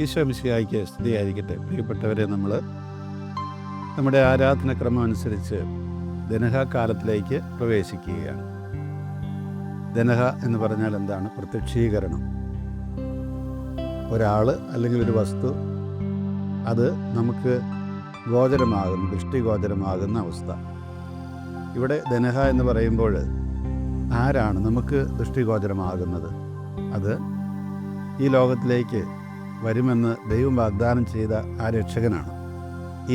ഈശോ മിശിഹായ്ക്ക് സ്തുതിയായിരിക്കട്ടെ. പ്രിയപ്പെട്ടവരെ, നമ്മുടെ ആരാധനക്രമം അനുസരിച്ച് ദനഹ കാലത്തിലേക്ക് പ്രവേശിക്കുകയാണ്. ദനഹ എന്ന് പറഞ്ഞാൽ എന്താണ്? പ്രത്യക്ഷീകരണം. ഒരാൾ അല്ലെങ്കിൽ ഒരു വസ്തു അത് നമുക്ക് ഗോചരമാകുന്ന, ദൃഷ്ടിഗോചരമാകുന്ന അവസ്ഥ. ഇവിടെ ദനഹ എന്ന് പറയുമ്പോൾ ആരാണ് നമുക്ക് ദൃഷ്ടിഗോചരമാകുന്നത്? അത് ഈ ലോകത്തിലേക്ക് വരുമെന്ന് ദൈവം വാഗ്ദാനം ചെയ്ത ആ രക്ഷകനാണ്.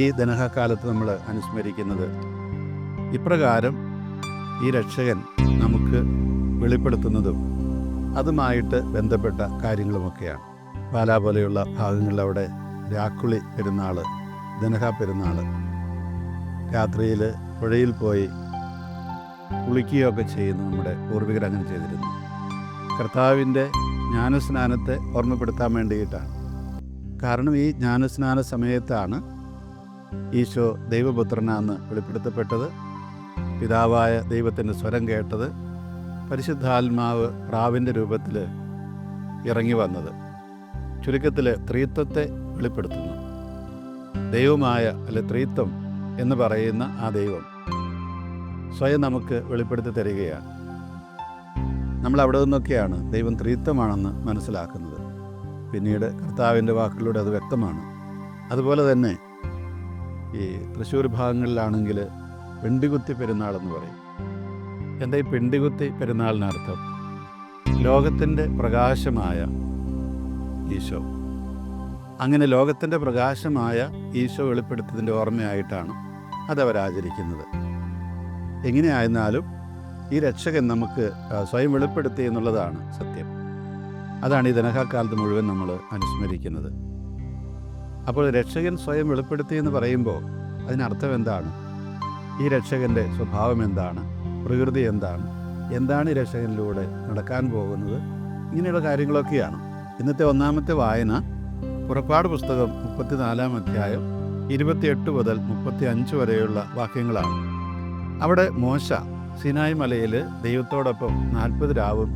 ഈ ദനഹ കാലത്ത് നമ്മൾ അനുസ്മരിക്കുന്നത് ഇപ്രകാരം ഈ രക്ഷകൻ നമുക്ക് വെളിപ്പെടുത്തുന്നതും അതുമായിട്ട് ബന്ധപ്പെട്ട കാര്യങ്ങളുമൊക്കെയാണ്. പാലാ പോലെയുള്ള ഭാഗങ്ങളിൽ അവിടെ രാക്കുളി പെരുന്നാൾ, ദനഹ പെരുന്നാൾ, രാത്രിയിൽ പുഴയിൽ പോയി കുളിക്കുകയൊക്കെ ചെയ്യുന്നു. നമ്മുടെ പൂർവികർ അങ്ങനെ ചെയ്തിരുന്നു. കർത്താവിൻ്റെ ജ്ഞാനസ്നാനത്തെ ഓർമ്മപ്പെടുത്താൻ വേണ്ടിയിട്ടാണ്. കാരണം ഈ ജ്ഞാനസ്നാന സമയത്താണ് ഈശോ ദൈവപുത്രനാണെന്ന് വെളിപ്പെടുത്തപ്പെട്ടത്, പിതാവായ ദൈവത്തിൻ്റെ സ്വരം കേട്ടത്, പരിശുദ്ധാത്മാവ് പ്രാവിൻ്റെ രൂപത്തിൽ ഇറങ്ങി വന്നത്. ചുരുക്കത്തിൽ ത്രിത്വത്തെ വെളിപ്പെടുത്തുന്നു. ദൈവമായ ത്രിത്വം എന്ന് പറയുന്ന ആ ദൈവം സ്വയം നമുക്ക് വെളിപ്പെടുത്തി തരികയാണ്. നമ്മൾ അവിടെ നിന്നൊക്കെയാണ് ദൈവം ത്രിത്വമാണെന്ന് മനസ്സിലാക്കുന്നത്. പിന്നീട് കർത്താവിൻ്റെ വാക്കുകളിലൂടെ അത് വ്യക്തമാണ്. അതുപോലെ തന്നെ ഈ തൃശ്ശൂർ ഭാഗങ്ങളിലാണെങ്കിൽ പെണ്ടികുത്തി പെരുന്നാളെന്ന് പറയും. എന്താ ഈ പെണ്ടികുത്തി പെരുന്നാളിനർത്ഥം? ലോകത്തിൻ്റെ പ്രകാശമായ ഈശോ, അങ്ങനെ ലോകത്തിൻ്റെ പ്രകാശമായ ഈശോ വെളിപ്പെടുത്തതിൻ്റെ ഓർമ്മയായിട്ടാണ് അതവരാചരിക്കുന്നത്. എങ്ങനെയായിരുന്നാലും ഈ രക്ഷകൻ നമുക്ക് സ്വയം വെളിപ്പെടുത്തി എന്നുള്ളതാണ് സത്യം. അതാണ് ഈ ദനഹക്കാലത്ത് മുഴുവൻ നമ്മൾ അനുസ്മരിക്കുന്നത്. അപ്പോൾ രക്ഷകൻ സ്വയം വെളിപ്പെടുത്തി എന്ന് പറയുമ്പോൾ അതിനർത്ഥം എന്താണ്? ഈ രക്ഷകൻ്റെ സ്വഭാവം എന്താണ്? പ്രകൃതി എന്താണ്? എന്താണ് ഈ രക്ഷകനിലൂടെ നടക്കാൻ പോകുന്നത്? ഇങ്ങനെയുള്ള കാര്യങ്ങളൊക്കെയാണ്. ഇന്നത്തെ ഒന്നാമത്തെ വായന പുറപ്പാട് പുസ്തകം 34-ാം അധ്യായം 28 മുതൽ 35 വരെയുള്ള വാക്യങ്ങളാണ്. അവിടെ മോശ സിനായ് മലയിൽ ദൈവത്തോടൊപ്പം 40 രാവും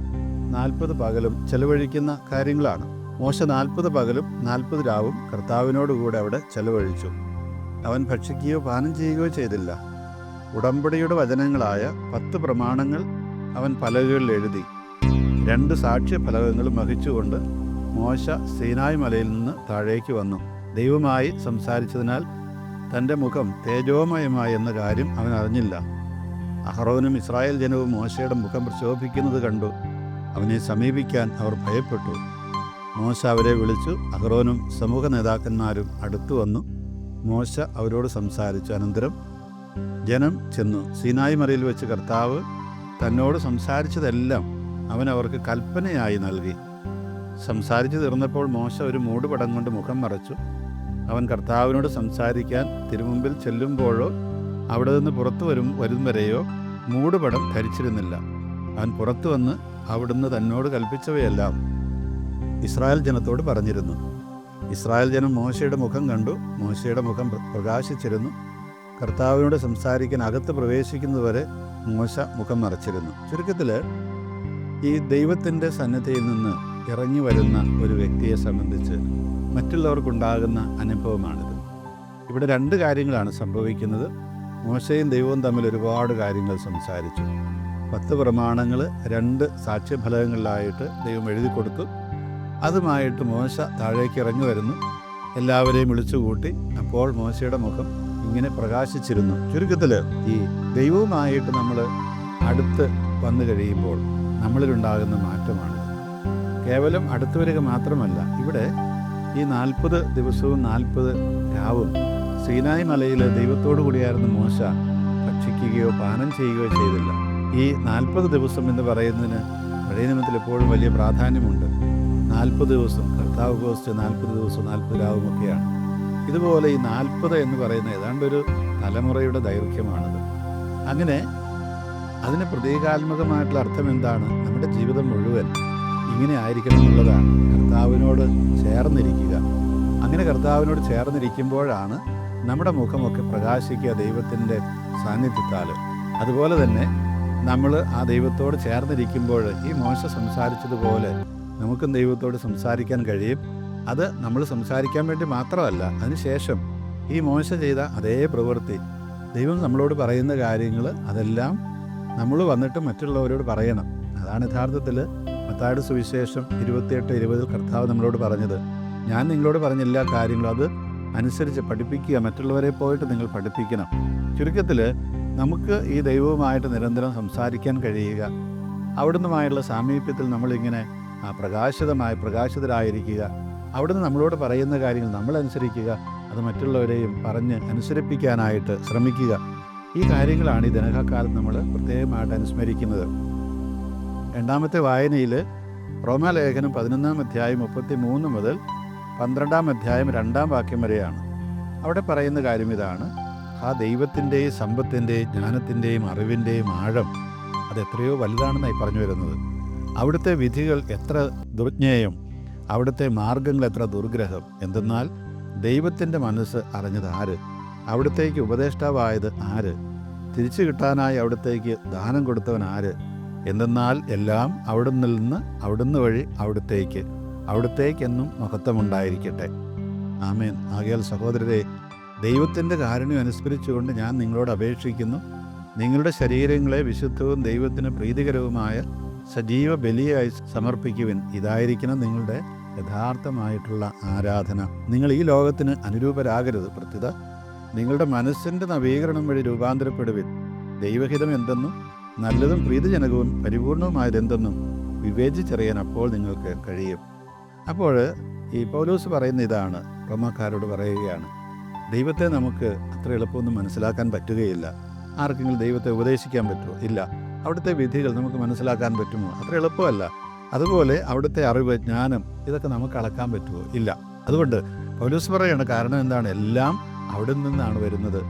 40 പകലും ചെലവഴിക്കുന്ന കാര്യങ്ങളാണ്. മോശ 40 പകലും 40 രാവും കർത്താവിനോടുകൂടെ അവിടെ ചെലവഴിച്ചു. അവൻ ഭക്ഷിക്കുകയോ പാനം ചെയ്യുകയോ ചെയ്തില്ല. ഉടമ്പടിയുടെ വചനങ്ങളായ 10 പ്രമാണങ്ങൾ അവൻ പലകകളിൽ എഴുതി. 2 സാക്ഷ്യഫലകങ്ങളും വഹിച്ചുകൊണ്ട് മോശ സീനായ് മലയിൽ നിന്ന് താഴേക്ക് വന്നു. ദൈവമായി സംസാരിച്ചതിനാൽ തൻ്റെ മുഖം തേജോമയമായി എന്ന കാര്യം അവൻ അറിഞ്ഞില്ല. അഹറോനും ഇസ്രായേൽ ജനവും മോശയുടെ മുഖം പ്രശോഭിക്കുന്നത് കണ്ടു. അവനെ സമീപിക്കാൻ അവർ ഭയപ്പെട്ടു. മോശ അവരെ വിളിച്ചു. അഹറോനും സമൂഹ നേതാക്കന്മാരും അടുത്തു വന്നു. മോശ അവരോട് സംസാരിച്ചു. അനന്തരം ജനം ചെന്നു. സീനായ് മലയിൽ വെച്ച് കർത്താവ് തന്നോട് സംസാരിച്ചതെല്ലാം അവൻ അവർക്ക് കൽപ്പനയായി നൽകി. സംസാരിച്ചു തീർന്നപ്പോൾ മോശ ഒരു മൂടുപടം കൊണ്ട് മുഖം മറച്ചു. അവൻ കർത്താവിനോട് സംസാരിക്കാൻ തിരുമുമ്പിൽ ചെല്ലുമ്പോഴോ അവിടെ നിന്ന് പുറത്തു വരും വരെയോ മൂടുപടം ധരിച്ചിരുന്നില്ല. അവൻ പുറത്തു വന്ന് അവിടുന്ന് തന്നോട് കൽപ്പിച്ചവയെല്ലാം ഇസ്രായേൽ ജനത്തോട് പറഞ്ഞിരുന്നു. ഇസ്രായേൽ ജനം മോശയുടെ മുഖം കണ്ടു. മോശയുടെ മുഖം പ്രകാശിച്ചിരുന്നു. കർത്താവിനോട് സംസാരിക്കാൻ അകത്ത് പ്രവേശിക്കുന്നതുവരെ മോശ മുഖം മറച്ചിരുന്നു. ചുരുക്കത്തിൽ ഈ ദൈവത്തിൻ്റെ സന്നിധിയിൽ നിന്ന് ഇറങ്ങി വരുന്ന ഒരു വ്യക്തിയെ സംബന്ധിച്ച് മറ്റുള്ളവർക്കുണ്ടാകുന്ന അനുഭവമാണിത്. ഇവിടെ 2 കാര്യങ്ങളാണ് സംഭവിക്കുന്നത്. മോശയും ദൈവവും തമ്മിൽ ഒരുപാട് കാര്യങ്ങൾ സംസാരിച്ചു. 10 പ്രമാണങ്ങൾ 2 സാക്ഷ്യഫലകങ്ങളിലായിട്ട് ദൈവം എഴുതി കൊടുത്തു. അതുമായിട്ട് മോശ താഴേക്ക് ഇറങ്ങി വരുന്നു. എല്ലാവരെയും വിളിച്ചുകൂട്ടി. അപ്പോൾ മോശയുടെ മുഖം ഇങ്ങനെ പ്രകാശിച്ചിരുന്നു. ചുരുക്കത്തിൽ ഈ ദൈവവുമായിട്ട് നമ്മൾ അടുത്ത് വന്നു കഴിയുമ്പോൾ നമ്മളിലുണ്ടാകുന്ന മാറ്റമാണിത്. കേവലം അടുത്തു വരിക മാത്രമല്ല, ഇവിടെ ഈ 40 ദിവസവും 40 രാവും സീനായ് മലയിൽ ദൈവത്തോടു കൂടിയായിരുന്ന മോശ ഭക്ഷിക്കുകയോ പാനം ചെയ്യുകയോ ചെയ്തില്ല. ഈ 40 ദിവസം എന്ന് പറയുന്നതിന് പഴയ നിയമത്തിൽ എപ്പോഴും വലിയ പ്രാധാന്യമുണ്ട്. 40 ദിവസം കർത്താവ് ഉപവസിച്ച് 40 ദിവസവും 40 രാവും ഒക്കെയാണ്. ഇതുപോലെ ഈ 40 എന്ന് പറയുന്ന ഏതാണ്ടൊരു തലമുറയുടെ ദൈർഘ്യമാണത്. അങ്ങനെ അതിന് പ്രതീകാത്മകമായിട്ടുള്ള അർത്ഥം എന്താണ്? നമ്മുടെ ജീവിതം മുഴുവൻ ഇങ്ങനെ ആയിരിക്കണം എന്നുള്ളതാണ്. കർത്താവിനോട് ചേർന്നിരിക്കുക. അങ്ങനെ കർത്താവിനോട് ചേർന്നിരിക്കുമ്പോഴാണ് നമ്മുടെ മുഖമൊക്കെ പ്രകാശിക്കുക ദൈവത്തിൻ്റെ സാന്നിധ്യത്താൽ. അതുപോലെ തന്നെ നമ്മൾ ആ ദൈവത്തോട് ചേർന്നിരിക്കുമ്പോൾ ഈ മോശ സംസാരിച്ചതുപോലെ നമുക്കും ദൈവത്തോട് സംസാരിക്കാൻ കഴിയും. അത് നമ്മൾ സംസാരിക്കാൻ വേണ്ടി മാത്രമല്ല, അതിനുശേഷം ഈ മോശ ചെയ്ത അതേ പ്രവൃത്തി ദൈവം നമ്മളോട് പറയുന്ന കാര്യങ്ങൾ അതെല്ലാം നമ്മൾ വന്നിട്ട് മറ്റുള്ളവരോട് പറയണം. അതാണ് യഥാർത്ഥത്തിൽ മത്തായിയുടെ സുവിശേഷം 28:20 കർത്താവ് നമ്മളോട് പറഞ്ഞത്. ഞാൻ നിങ്ങളോട് പറഞ്ഞ എല്ലാ കാര്യങ്ങളും അത് അനുസരിച്ച് പഠിപ്പിക്കുക, മറ്റുള്ളവരെ പോയിട്ട് നിങ്ങൾ പഠിപ്പിക്കണം. ചുരുക്കത്തിൽ നമുക്ക് ഈ ദൈവവുമായിട്ട് നിരന്തരം സംസാരിക്കാൻ കഴിയുക, അവിടുന്നുമായുള്ള സാമീപ്യത്തിൽ നമ്മളിങ്ങനെ പ്രകാശിതരായിരിക്കുക, അവിടുന്ന് നമ്മളോട് പറയുന്ന കാര്യങ്ങൾ നമ്മൾ അനുസരിക്കുക, അത് മറ്റുള്ളവരെയും പറഞ്ഞ് അനുസരിപ്പിക്കാനായിട്ട് ശ്രമിക്കുക. ഈ കാര്യങ്ങളാണ് ഈ ദനഹക്കാലത്ത് നമ്മൾ പ്രത്യേകമായിട്ട് അനുസ്മരിക്കുന്നത്. രണ്ടാമത്തെ വായനയിൽ റോമാലേഖനം 11-ാം അധ്യായം 33 മുതൽ 12-ാം അധ്യായം 2-ാം വാക്യം വരെയാണ്. അവിടെ പറയുന്ന കാര്യം ഇതാണ്: ആ ദൈവത്തിൻ്റെയും സമ്പത്തിൻ്റെയും ജ്ഞാനത്തിൻ്റെയും അറിവിൻ്റെയും ആഴം അത് എത്രയോ വലുതാണെന്നായി പറഞ്ഞു വരുന്നത്. അവിടുത്തെ വിധികൾ എത്ര ദുർജ്ഞേയം, അവിടുത്തെ മാർഗങ്ങൾ എത്ര ദുർഗ്രഹം. എന്തെന്നാൽ ദൈവത്തിൻ്റെ മനസ്സ് അറിഞ്ഞത് ആര്? അവിടുത്തേക്ക് ഉപദേഷ്ടാവായത് ആര്? തിരിച്ചു കിട്ടാനായി അവിടുത്തേക്ക് ദാനം കൊടുത്തവൻ ആര്? എന്തെന്നാൽ എല്ലാം അവിടുന്ന് നിന്ന്, അവിടുന്ന് വഴി അവിടുത്തേക്കെന്നും മഹത്വമുണ്ടായിരിക്കട്ടെ. ആമേൻ. ആകയാൽ സഹോദരരെ, ദൈവത്തിൻ്റെ കാരുണ്യം അനുസ്മരിച്ചുകൊണ്ട് ഞാൻ നിങ്ങളോട് അപേക്ഷിക്കുന്നു, നിങ്ങളുടെ ശരീരങ്ങളെ വിശുദ്ധവും ദൈവത്തിന് പ്രീതികരവുമായ സജീവ ബലിയായി സമർപ്പിക്കുവിൻ. ഇതായിരിക്കണം നിങ്ങളുടെ യഥാർത്ഥമായിട്ടുള്ള ആരാധന. നിങ്ങൾ ഈ ലോകത്തിന് അനുരൂപരാകരുത്, പ്രത്യുത നിങ്ങളുടെ മനസ്സിൻ്റെ നവീകരണം വഴി രൂപാന്തരപ്പെടുവിൻ. ദൈവഹിതം എന്തെന്നും നല്ലതും പ്രീതിജനകവും പരിപൂർണവുമായതെന്തെന്നും വിവേചിച്ചറിയാൻ അപ്പോൾ നിങ്ങൾക്ക് കഴിയും. അപ്പോൾ ഈ പൗലോസ് പറയുന്ന ഇതാണ്, റോമാക്കാരോട് പറയുകയാണ്, ദൈവത്തെ നമുക്ക് അത്ര എളുപ്പമൊന്നും മനസ്സിലാക്കാൻ പറ്റുകയില്ല. ആർക്കെങ്കിലും ദൈവത്തെ ഉപദേശിക്കാൻ പറ്റുമോ? ഇല്ല. അവിടുത്തെ വിധികൾ നമുക്ക് മനസ്സിലാക്കാൻ പറ്റുമോ? അത്ര എളുപ്പമല്ല. അതുപോലെ അവിടുത്തെ അറിവ്, ജ്ഞാനം, ഇതൊക്കെ നമുക്ക് അളക്കാൻ പറ്റുമോ? ഇല്ല. അതുകൊണ്ട് പൗലോസ് പറയുകയാണ്, കാരണം എന്താണ്? എല്ലാം അവിടെ നിന്നാണ് വരുന്നത്,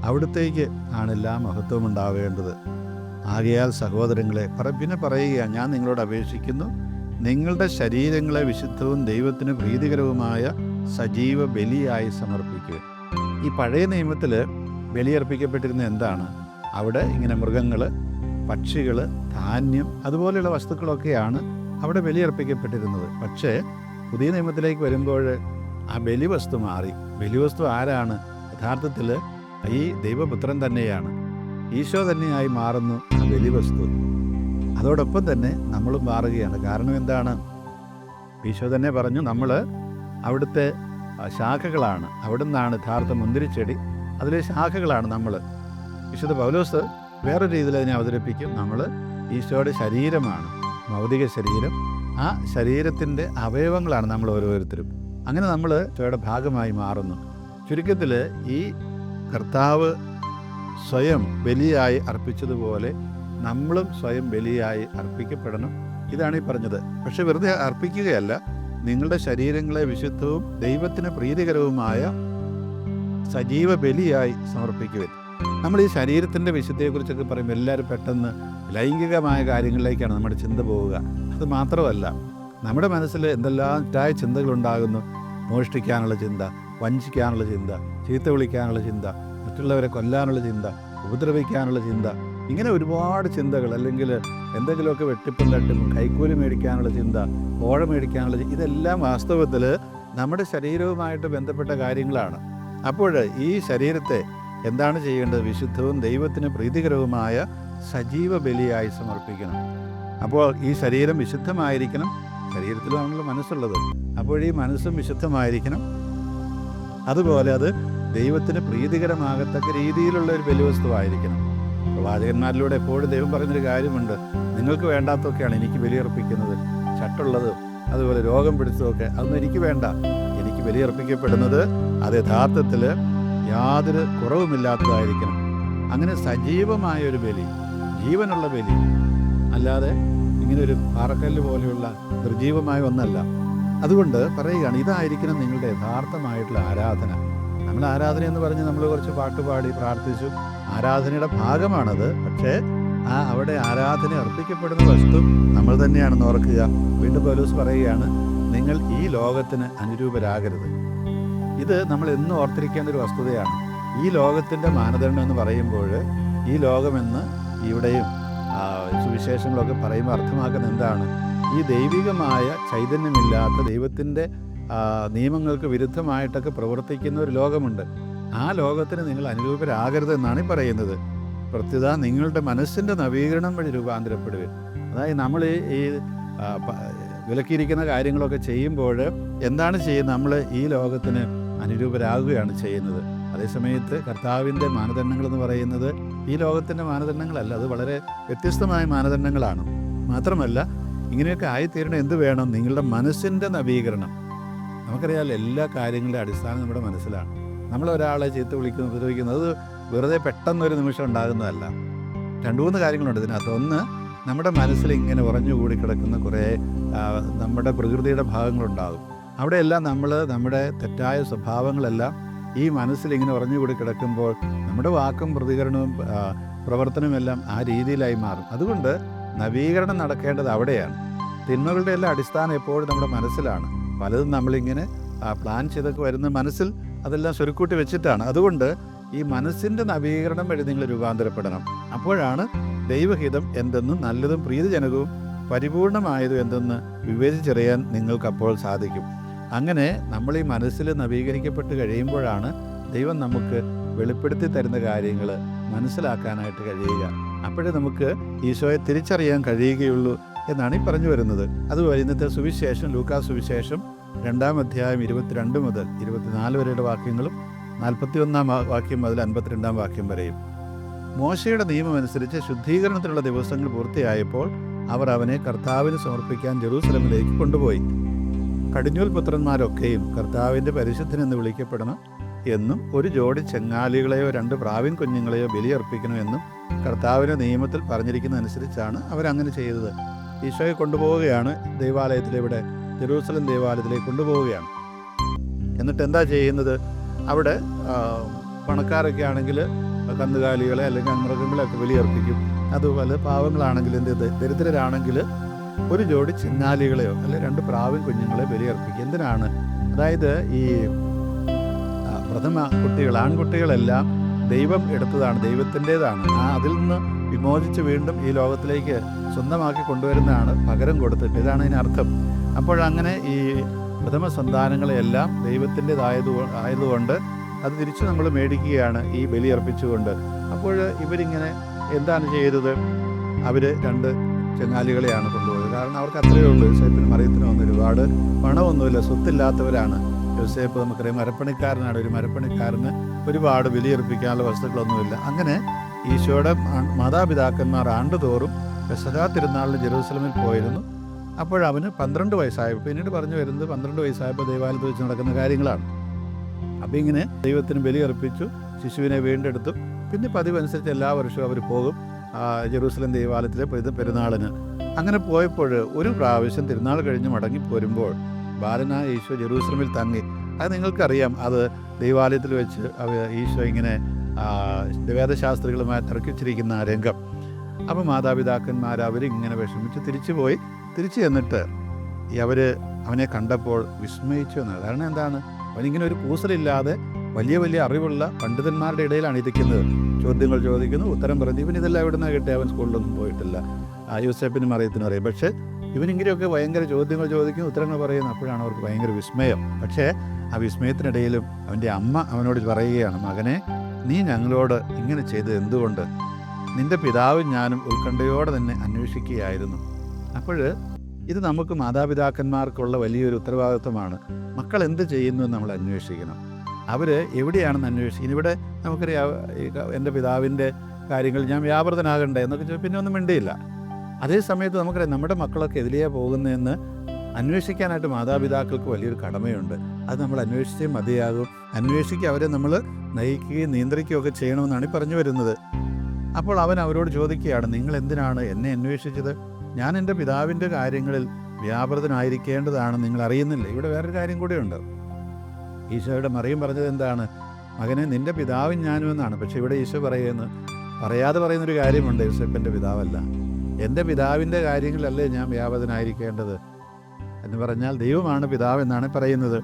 അവിടുത്തേക്ക് ആണ് എല്ലാ മഹത്വവും ഉണ്ടാവേണ്ടത്. ആകയാൽ സഹോദരങ്ങളെ പിന്നെ പറയുക, ഞാൻ നിങ്ങളോട് അപേക്ഷിക്കുന്നു, നിങ്ങളുടെ ശരീരങ്ങളെ വിശുദ്ധവും ദൈവത്തിന് പ്രീതികരവുമായ സജീവ ബലിയായി സമർപ്പിക്കുക. ഈ പഴയ നിയമത്തിൽ ബലിയർപ്പിക്കപ്പെട്ടിരുന്ന എന്താണ്? അവിടെ ഇങ്ങനെ മൃഗങ്ങൾ, പക്ഷികൾ, ധാന്യം, അതുപോലെയുള്ള വസ്തുക്കളൊക്കെയാണ് അവിടെ ബലിയർപ്പിക്കപ്പെട്ടിരുന്നത്. പക്ഷേ പുതിയ നിയമത്തിലേക്ക് വരുമ്പോൾ ആ ബലിവസ്തു മാറി. ബലിവസ്തു ആരാണ്? യഥാർത്ഥത്തിൽ ഈ ദൈവപുത്രൻ തന്നെയാണ്. ഈശോ തന്നെയായി മാറുന്നു ആ ബലിവസ്തു. അതോടൊപ്പം തന്നെ നമ്മളും മാറുകയാണ്. കാരണം എന്താണ്? ഈശോ തന്നെ പറഞ്ഞു, നമ്മൾ അവിടുത്തെ ശാഖകളാണ്, അവിടെ നിന്നാണ് യഥാർത്ഥ മുന്തിരിച്ചെടി, അതിലെ ശാഖകളാണ് നമ്മൾ. വിശുദ്ധ പൗലോസ് വേറെ രീതിയിൽ അതിനെ അവതരിപ്പിക്കും. നമ്മൾ ഈശോയുടെ ശരീരമാണ്, ഭൗതിക ശരീരം. ആ ശരീരത്തിൻ്റെ അവയവങ്ങളാണ് നമ്മൾ ഓരോരുത്തരും. അങ്ങനെ നമ്മൾ ഈശോയുടെ ഭാഗമായി മാറുന്നു. ചുരുക്കത്തിൽ ഈ കർത്താവ് സ്വയം ബലിയായി അർപ്പിച്ചതുപോലെ നമ്മളും സ്വയം ബലിയായി അർപ്പിക്കപ്പെടണം. ഇതാണ് ഈ പറഞ്ഞത്. പക്ഷെ വെറുതെ അർപ്പിക്കുകയല്ല, നിങ്ങളുടെ ശരീരങ്ങളെ വിശുദ്ധവും ദൈവത്തിന് പ്രീതികരവുമായ സജീവ ബലിയായി സമർപ്പിക്കുവിൻ. നമ്മൾ ഈ ശരീരത്തിൻ്റെ വിശുദ്ധിയെക്കുറിച്ചൊക്കെ പറയുമ്പോൾ എല്ലാവരും പെട്ടെന്ന് ലൈംഗികമായ കാര്യങ്ങളിലേക്കാണ് നമ്മുടെ ചിന്ത പോവുക. അത് മാത്രമല്ല, നമ്മുടെ മനസ്സിൽ എന്തെല്ലാം തെറ്റായ ചിന്തകളുണ്ടാകുന്നു. മോഷ്ടിക്കാനുള്ള ചിന്ത, വഞ്ചിക്കാനുള്ള ചിന്ത, ചീത്ത വിളിക്കാനുള്ള ചിന്ത, മറ്റുള്ളവരെ കൊല്ലാനുള്ള ചിന്ത, ഉപദ്രവിക്കാനുള്ള ചിന്ത, ഇങ്ങനെ ഒരുപാട് ചിന്തകൾ, അല്ലെങ്കിൽ എന്തെങ്കിലുമൊക്കെ വെട്ടിപ്പും തട്ടിപ്പും, കൈക്കൂലി മേടിക്കാനുള്ള ചിന്ത, കോഴ മേടിക്കാനുള്ള ചിന്ത, ഇതെല്ലാം വാസ്തവത്തിൽ നമ്മുടെ ശരീരവുമായിട്ട് ബന്ധപ്പെട്ട കാര്യങ്ങളാണ്. അപ്പോൾ ഈ ശരീരത്തെ എന്താണ് ചെയ്യേണ്ടത്? വിശുദ്ധവും ദൈവത്തിന് പ്രീതികരവുമായ സജീവ ബലിയായി സമർപ്പിക്കണം. അപ്പോൾ ഈ ശരീരം വിശുദ്ധമായിരിക്കണം. ശരീരത്തിലാണല്ലോ മനസ്സുള്ളത്. അപ്പോൾ ഈ മനസ്സും വിശുദ്ധമായിരിക്കണം. അതുപോലെ അത് ദൈവത്തിന് പ്രീതികരമാകത്തക്ക രീതിയിലുള്ള ഒരു ബലിവസ്തുവായിരിക്കണം. പ്രവാചകന്മാരിലൂടെ എപ്പോഴും ദൈവം പറഞ്ഞൊരു കാര്യമുണ്ട്, നിങ്ങൾക്ക് വേണ്ടാത്തൊക്കെയാണ് എനിക്ക് ബലിയർപ്പിക്കുന്നത്. ചട്ടുള്ളതും അതുപോലെ രോഗം പിടിച്ചതൊക്കെ അതൊന്നും എനിക്ക് വേണ്ട. എനിക്ക് ബലിയർപ്പിക്കപ്പെടുന്നത് അത് യഥാർത്ഥത്തിൽ യാതൊരു കുറവുമില്ലാത്തതായിരിക്കണം. അങ്ങനെ സജീവമായൊരു ബലി, ജീവനുള്ള ബലി, അല്ലാതെ ഇങ്ങനൊരു പാറക്കല്ല് പോലെയുള്ള നിർജീവമായ ഒന്നല്ല. അതുകൊണ്ട് പറയുകയാണ്, ഇതായിരിക്കണം നിങ്ങളുടെ യഥാർത്ഥമായിട്ടുള്ള ആരാധന. നമ്മൾ ആരാധന എന്ന് പറഞ്ഞ് നമ്മൾ കുറച്ച് പാട്ടുപാടി പ്രാർത്ഥിച്ചു, ആരാധനയുടെ ഭാഗമാണത്. പക്ഷേ അവിടെ ആരാധന അർപ്പിക്കപ്പെടുന്ന വസ്തു നമ്മൾ തന്നെയാണെന്ന് ഓർക്കുക. വീണ്ടും പൗലോസ് പറയുകയാണ്, നിങ്ങൾ ഈ ലോകത്തിന് അനുരൂപരാകരുത്. ഇത് നമ്മൾ എന്നും ഓർത്തിരിക്കേണ്ട ഒരു വസ്തുതയാണ്. ഈ ലോകത്തിൻ്റെ മാനദണ്ഡം എന്ന് പറയുമ്പോൾ, ഈ ലോകമെന്ന് ഇവിടെയും സുവിശേഷങ്ങളൊക്കെ പറയുമ്പോൾ അർത്ഥമാക്കുന്ന എന്താണ്? ഈ ദൈവികമായ ചൈതന്യമില്ലാത്ത, ദൈവത്തിൻ്റെ നിയമങ്ങൾക്ക് വിരുദ്ധമായിട്ടൊക്കെ പ്രവർത്തിക്കുന്ന ഒരു ലോകമുണ്ട്. ആ ലോകത്തിന് നിങ്ങൾ അനുരൂപരാകരുതെന്നാണ് ഈ പറയുന്നത്. പ്രത്യുത നിങ്ങളുടെ മനസ്സിൻ്റെ നവീകരണം വഴി രൂപാന്തരപ്പെടുക. അതായത് നമ്മൾ ഈ വിലക്കിയിരിക്കുന്ന കാര്യങ്ങളൊക്കെ ചെയ്യുമ്പോൾ എന്താണ് ചെയ്യുന്നത്? നമ്മൾ ഈ ലോകത്തിന് അനുരൂപരാകുകയാണ് ചെയ്യുന്നത്. അതേസമയത്ത് കർത്താവിൻ്റെ മാനദണ്ഡങ്ങളെന്ന് പറയുന്നത് ഈ ലോകത്തിൻ്റെ മാനദണ്ഡങ്ങളല്ല, അത് വളരെ വ്യത്യസ്തമായ മാനദണ്ഡങ്ങളാണ്. മാത്രമല്ല, ഇങ്ങനെയൊക്കെ ആയിത്തീരണം എന്ത് വേണം? നിങ്ങളുടെ മനസ്സിൻ്റെ നവീകരണം. നമുക്കറിയാമല്ലോ, എല്ലാ കാര്യങ്ങളുടെ അടിസ്ഥാനം നമ്മുടെ മനസ്സിലാണ്. നമ്മളൊരാളെ ചീത്ത വിളിക്കുന്നത്, ഉപദ്രവിക്കുന്നത് അത് വെറുതെ പെട്ടെന്നൊരു നിമിഷം ഉണ്ടാകുന്നതല്ല. 2-3 കാര്യങ്ങളുണ്ട് ഇതിനകത്ത്. ഒന്ന്, നമ്മുടെ മനസ്സിൽ ഇങ്ങനെ ഉറഞ്ഞുകൂടി കിടക്കുന്ന കുറേ നമ്മുടെ പ്രകൃതിയുടെ ഭാഗങ്ങളുണ്ടാകും. അവിടെയെല്ലാം നമ്മുടെ തെറ്റായ സ്വഭാവങ്ങളെല്ലാം ഈ മനസ്സിലിങ്ങനെ ഉറഞ്ഞുകൂടി കിടക്കുമ്പോൾ നമ്മുടെ വാക്കും പ്രതികരണവും പ്രവർത്തനവുമെല്ലാം ആ രീതിയിലായി മാറും. അതുകൊണ്ട് നവീകരണം നടക്കേണ്ടത് അവിടെയാണ്. തിന്മകളുടെ എല്ലാം അടിസ്ഥാനം എപ്പോഴും നമ്മുടെ മനസ്സിലാണ്. പലതും നമ്മളിങ്ങനെ പ്ലാൻ ചെയ്തൊക്കെ വരുന്ന മനസ്സിൽ അതെല്ലാം സ്വരുക്കൂട്ടി വെച്ചിട്ടാണ്. അതുകൊണ്ട് ഈ മനസ്സിൻ്റെ നവീകരണം വഴി നിങ്ങൾ രൂപാന്തരപ്പെടണം. അപ്പോഴാണ് ദൈവഹിതം എന്തെന്നും നല്ലതും പ്രീതിജനകവും പരിപൂർണമായതും എന്തെന്ന് വിവേചിച്ചറിയാൻ നിങ്ങൾക്കപ്പോൾ സാധിക്കും. അങ്ങനെ നമ്മൾ ഈ മനസ്സിൽ നവീകരിക്കപ്പെട്ട് കഴിയുമ്പോഴാണ് ദൈവം നമുക്ക് വെളിപ്പെടുത്തി തരുന്ന കാര്യങ്ങൾ മനസ്സിലാക്കാനായിട്ട് കഴിയുക. അപ്പോഴേ നമുക്ക് ഈശോയെ തിരിച്ചറിയാൻ കഴിയുകയുള്ളൂ എന്നാണ് ഈ പറഞ്ഞു വരുന്നത്. അതുപോലെ ഇന്നത്തെ സുവിശേഷം, ലൂക്കാസ് സുവിശേഷം 2-ാം അധ്യായം 22 മുതൽ 24 വരെയുടെ വാക്യങ്ങളും 41-ാം വാക്യം മുതൽ 52-ാം വാക്യം വരെയും. മോശയുടെ നിയമം അനുസരിച്ച് ശുദ്ധീകരണത്തിനുള്ള ദിവസങ്ങൾ പൂർത്തിയായപ്പോൾ അവർ അവനെ കർത്താവിന് സമർപ്പിക്കാൻ ജെറൂസലമിലേക്ക് കൊണ്ടുപോയി. കടിഞ്ഞൂൽ പുത്രന്മാരൊക്കെയും കർത്താവിൻ്റെ പരിശുദ്ധനെന്ന് വിളിക്കപ്പെടണം എന്നും 1 ജോഡി ചെങ്ങാലികളെയോ 2 പ്രാവിൻ കുഞ്ഞുങ്ങളെയോ ബലിയർപ്പിക്കണമെന്നും കർത്താവിൻ്റെ നിയമത്തിൽ പറഞ്ഞിരിക്കുന്നതനുസരിച്ചാണ് അവരങ്ങനെ ചെയ്തത്. ഈശോയെ കൊണ്ടുപോവുകയാണ് ദൈവാലയത്തിലിവിടെ, ജെറൂസലം ദേവാലയത്തിലേക്ക് കൊണ്ടുപോവുകയാണ്. എന്നിട്ട് എന്താ ചെയ്യുന്നത്? അവിടെ പണക്കാരൊക്കെ ആണെങ്കിൽ കന്നുകാലികളെ അല്ലെങ്കിൽ മൃഗങ്ങളെയൊക്കെ ബലിയർപ്പിക്കും. അതുപോലെ പാവങ്ങളാണെങ്കിൽ, ദരിദ്രരാണെങ്കിൽ 1 ജോഡി ചെങ്ങാലികളെയോ അല്ലെ 2 പ്രാവിൻ കുഞ്ഞുങ്ങളെ ബലിയർപ്പിക്കും. എന്തിനാണ്? അതായത് ഈ പ്രഥമ കുട്ടികൾ, ആൺകുട്ടികളെല്ലാം ദൈവം എടുത്തതാണ്, ദൈവത്തിൻ്റേതാണ്. അതിൽ നിന്ന് വിമോചിച്ച് വീണ്ടും ഈ ലോകത്തിലേക്ക് സ്വന്തമാക്കി കൊണ്ടുവരുന്നതാണ്, പകരം കൊടുത്തിട്ട്. ഇതാണ് ഇതിനർത്ഥം. അപ്പോഴങ്ങനെ ഈ പ്രഥമ സന്താനങ്ങളെയെല്ലാം ദൈവത്തിൻ്റേതായതുകൊണ്ട് അത് തിരിച്ച് നമ്മൾ മേടിക്കുകയാണ് ഈ ബലിയർപ്പിച്ചുകൊണ്ട്. അപ്പോൾ ഇവരിങ്ങനെ എന്താണ് ചെയ്തത്? അവർ 2 ചെങ്ങാലികളെയാണ് കൊണ്ടുപോയത്. കാരണം അവർക്ക് അത്രയേ ഉള്ളൂ. യോസേപ്പിനും മറിയത്തിനും ഒന്നും ഒരുപാട് പണമൊന്നുമില്ല, സ്വത്തില്ലാത്തവരാണ്. യോസേപ്പ് നമുക്കറിയാം മരപ്പണിക്കാരനാണ്. ഒരു മരപ്പണിക്കാരന് ഒരുപാട് ബലിയർപ്പിക്കാനുള്ള വസ്തുക്കളൊന്നുമില്ല. അങ്ങനെ ഈശോയുടെ മാതാപിതാക്കന്മാർ ആണ്ടുതോറും പെസഹാ തിരുനാളിന് ജെറൂസലമിൽ പോയിരുന്നു. അപ്പോഴവന് 12 വയസ്സായപ്പോൾ, പിന്നീട് പറഞ്ഞു വരുന്നത് 12 വയസ്സായപ്പോൾ ദൈവാലയത്തിൽ വെച്ച് നടക്കുന്ന കാര്യങ്ങളാണ്. അപ്പോൾ ഇങ്ങനെ ദൈവത്തിന് ബലിയർപ്പിച്ചു, ശിശുവിനെ വീണ്ടെടുത്തു. പിന്നെ പതിവനുസരിച്ച് എല്ലാ വർഷവും അവർ പോകും ജെറൂസലം ദൈവാലയത്തിലെ പെരുന്നാളിന്. അങ്ങനെ പോയപ്പോൾ ഒരു പ്രാവശ്യം തിരുനാൾ കഴിഞ്ഞ് മടങ്ങിപ്പോരുമ്പോൾ ബാലനായ ഈശോ ജെറൂസലമിൽ തങ്ങി. അത് നിങ്ങൾക്കറിയാം, അത് ദൈവാലയത്തിൽ വെച്ച് ഈശോ ഇങ്ങനെ വേദശാസ്ത്രികളുമായി തർക്കിച്ചിരിക്കുന്ന ആ രംഗം. അപ്പോൾ മാതാപിതാക്കന്മാർ അവരിങ്ങനെ വിഷമിച്ച് തിരിച്ചു ചെന്നിട്ട് അവനെ കണ്ടപ്പോൾ വിസ്മയിച്ചു എന്നാണ്. കാരണം എന്താണ്? അവനിങ്ങനെ ഒരു കൂസലില്ലാതെ വലിയ അറിവുള്ള പണ്ഡിതന്മാരുടെ ഇടയിലാണ് ഇരിക്കുന്നത്. ചോദ്യങ്ങൾ ചോദിക്കുന്നു, ഉത്തരം പറഞ്ഞു. ഇതെല്ലാം എവിടെ നിന്നാണ് കിട്ടിയ? അവൻ സ്കൂളിലൊന്നും പോയിട്ടില്ല. യോസേപ്പിനും മറിയത്തിനും അറിയാം. പക്ഷേ ഇവനിങ്ങനെയൊക്കെ ഭയങ്കര ചോദ്യങ്ങൾ ചോദിക്കുന്നു, ഉത്തരങ്ങൾ പറയുന്നു. അപ്പോഴാണ് അവർക്ക് ഭയങ്കര വിസ്മയം. പക്ഷേ ആ വിസ്മയത്തിനിടയിലും അവൻ്റെ അമ്മ അവനോട് പറയുകയാണ്, മകനെ, നീ ഞങ്ങളോട് ഇങ്ങനെ ചെയ്തത് എന്തുകൊണ്ട്? നിൻ്റെ പിതാവും ഞാനും ഉത്കണ്ഠയോടെ തന്നെ അന്വേഷിക്കുകയായിരുന്നു. അപ്പോൾ ഇത് നമുക്ക് മാതാപിതാക്കന്മാർക്കുള്ള വലിയൊരു ഉത്തരവാദിത്വമാണ്. മക്കൾ എന്ത് ചെയ്യുന്നു എന്ന് നമ്മൾ അന്വേഷിക്കണം. അവർ എവിടെയാണെന്ന് അന്വേഷിക്കും. ഇവിടെ നമുക്കറിയാം, എൻ്റെ പിതാവിൻ്റെ കാര്യങ്ങൾ ഞാൻ വ്യാപൃതനാകണ്ടേ എന്നൊക്കെ ചോദിച്ചാൽ പിന്നെ ഒന്നും മിണ്ടിയില്ല. അതേ സമയത്ത് നമുക്കറിയാം നമ്മുടെ മക്കളൊക്കെ എതിലെയാണ് പോകുന്നതെന്ന് അന്വേഷിക്കാനായിട്ട് മാതാപിതാക്കൾക്ക് വലിയൊരു കടമയുണ്ട്. അത് നമ്മൾ അന്വേഷിച്ചേ മതിയാകും. അന്വേഷിക്കുക, അവരെ നമ്മൾ നയിക്കുകയും നിയന്ത്രിക്കുകയൊക്കെ ചെയ്യണമെന്നാണ് ഈ പറഞ്ഞു വരുന്നത്. അപ്പോൾ അവൻ അവരോട് ചോദിക്കുകയാണ്, നിങ്ങൾ എന്തിനാണ് എന്നെ അന്വേഷിച്ചത്? ഞാൻ എൻ്റെ പിതാവിൻ്റെ കാര്യങ്ങളിൽ വ്യാപൃതനായിരിക്കേണ്ടതാണ്, നിങ്ങൾ അറിയുന്നില്ല. ഇവിടെ വേറൊരു കാര്യം കൂടിയുണ്ട്. ഈശോയുടെ മറിയം പറഞ്ഞത് എന്താണ്? മകനെ, നിൻ്റെ പിതാവും ഞാനും എന്നാണ്. പക്ഷേ ഇവിടെ ഈശോ പറയാതെ പറയുന്നൊരു കാര്യമുണ്ട്. യോസേപ്പിൻ്റെ പിതാവല്ല, എൻ്റെ പിതാവിൻ്റെ കാര്യങ്ങളിലല്ലേ ഞാൻ വ്യാപൃതനായിരിക്കേണ്ടത് എന്ന് പറഞ്ഞാൽ ദൈവമാണ് പിതാവ് എന്നാണ് പറയുന്നത്.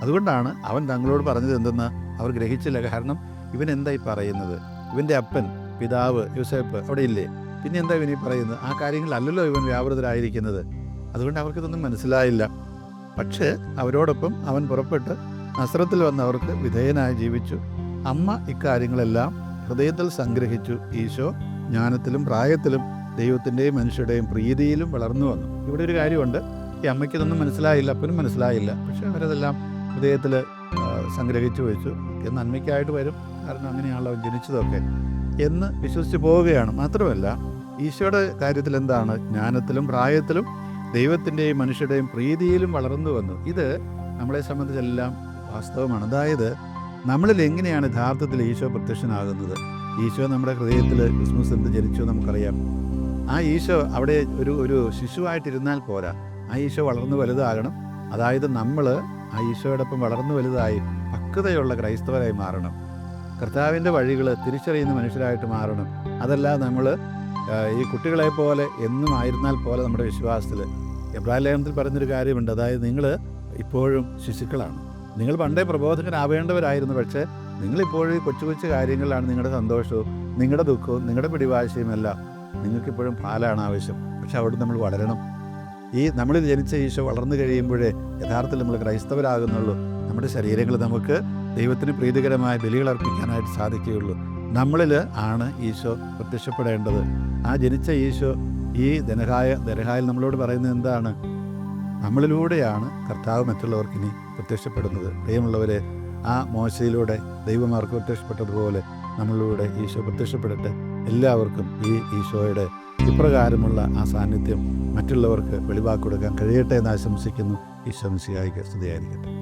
അതുകൊണ്ടാണ് അവൻ തങ്ങളോട് പറഞ്ഞത് എന്തെന്ന് അവർ ഗ്രഹിച്ചില്ല. കാരണം ഇവൻ എന്തായി പറയുന്നത്? ഇവൻ്റെ അപ്പൻ, പിതാവ് യോസേപ്പ് അവിടെ ഇല്ലേ? പിന്നെ എന്താ ഇവനീ പറയുന്നത്? ആ കാര്യങ്ങളിലല്ലല്ലോ ഇവൻ വ്യാപൃതരായിരിക്കുന്നത്. അതുകൊണ്ട് അവർക്കിതൊന്നും മനസ്സിലായില്ല. പക്ഷേ അവരോടൊപ്പം അവൻ പുറപ്പെട്ട് നസ്രത്തിൽ വന്നവർക്ക് വിധേയനായി ജീവിച്ചു. അമ്മ ഇക്കാര്യങ്ങളെല്ലാം ഹൃദയത്തിൽ സംഗ്രഹിച്ചു. ഈശോ ജ്ഞാനത്തിലും പ്രായത്തിലും ദൈവത്തിൻ്റെയും മനുഷ്യരുടെയും പ്രീതിയിലും വളർന്നു വന്നു. ഇവിടെ ഒരു കാര്യമുണ്ട്, ഈ അമ്മയ്ക്ക് ഇതൊന്നും മനസ്സിലായില്ല, അപ്പനും മനസ്സിലായില്ല. പക്ഷേ അവരതെല്ലാം ഹൃദയത്തിൽ സംഗ്രഹിച്ചു വെച്ചു. നന്മയ്ക്കായിട്ട് വരും, കാരണം അങ്ങനെയാണല്ലോ അവൻ ജനിച്ചതൊക്കെ എന്ന് വിശ്വസിച്ച് പോവുകയാണ്. മാത്രമല്ല ഈശോയുടെ കാര്യത്തിൽ എന്താണ്? ജ്ഞാനത്തിലും പ്രായത്തിലും ദൈവത്തിൻ്റെയും മനുഷ്യരുടെയും പ്രീതിയിലും വളർന്നു വന്നു. ഇത് നമ്മളെ സംബന്ധിച്ചെല്ലാം വാസ്തവമാണ്. അതായത് നമ്മളിൽ എങ്ങനെയാണ് യഥാർത്ഥത്തിൽ ഈശോ പ്രത്യക്ഷനാകുന്നത്? ഈശോ നമ്മുടെ ഹൃദയത്തിൽ ക്രിസ്മസ് എന്ത് ജനിച്ചു നമുക്കറിയാം. ആ ഈശോ അവിടെ ഒരു ശിശുവായിട്ടിരുന്നാൽ പോരാ, ആ ഈശോ വളർന്നു വലുതാകണം. അതായത് നമ്മൾ ആ ഈശോയോടൊപ്പം വളർന്നു വലുതായി പക്വതയുള്ള ക്രൈസ്തവരായി മാറണം. കർത്താവിൻ്റെ വഴികൾ തിരിച്ചറിയുന്ന മനുഷ്യരായിട്ട് മാറണം. അതല്ല നമ്മൾ ഈ കുട്ടികളെ പോലെ എന്നും ആയിരുന്നാൽ പോലെ നമ്മുടെ വിശ്വാസത്തിൽ എബ്രായ ലേഖനത്തിൽ പറഞ്ഞൊരു കാര്യമുണ്ട്. അതായത് നിങ്ങൾ ഇപ്പോഴും ശിശുക്കളാണ്. നിങ്ങൾ പണ്ടേ പ്രബോധകരാവേണ്ടവരായിരുന്നു, പക്ഷേ നിങ്ങളിപ്പോഴും ഈ കൊച്ചു കൊച്ചു കാര്യങ്ങളിലാണ് നിങ്ങളുടെ സന്തോഷവും നിങ്ങളുടെ ദുഃഖവും നിങ്ങളുടെ പിടിവാശിയും എല്ലാം. നിങ്ങൾക്കിപ്പോഴും പാലാണ് ആവശ്യം. പക്ഷെ അവിടെ നമ്മൾ വളരണം. ഈ നമ്മളിൽ ജനിച്ച ഈശോ വളർന്നു കഴിയുമ്പോഴേ യഥാർത്ഥത്തിൽ നമ്മൾ ക്രൈസ്തവരാകുന്നുള്ളൂ. നമ്മുടെ ശരീരങ്ങൾ നമുക്ക് ദൈവത്തിന് പ്രീതികരമായ ബലികൾ അർപ്പിക്കാനായിട്ട് സാധിക്കുകയുള്ളൂ. നമ്മളിൽ ആണ് ഈശോ പ്രത്യക്ഷപ്പെടേണ്ടത്. ആ ജനിച്ച ഈശോ ഈ ദരഹായിൽ നമ്മളോട് പറയുന്നത് എന്താണ്? നമ്മളിലൂടെയാണ് കർത്താവ് മറ്റുള്ളവർക്ക് ഇനി പ്രത്യക്ഷപ്പെടുന്നത്. പ്രിയമുള്ളവരെ, ആ മോശയിലൂടെ ദൈവമാർക്ക് പ്രത്യക്ഷപ്പെട്ടതുപോലെ നമ്മളിലൂടെ ഈശോ പ്രത്യക്ഷപ്പെടട്ടെ. എല്ലാവർക്കും ഈ ഈശോയുടെ ഇപ്രകാരമുള്ള ആ സാന്നിധ്യം മറ്റുള്ളവർക്ക് വെളിവാക്കി കൊടുക്കാൻ കഴിയട്ടെ എന്ന് ആശംസിക്കുന്നു. ഈശോ മിശിഹായ്ക്ക് സ്തുതിയായിരിക്കട്ടെ.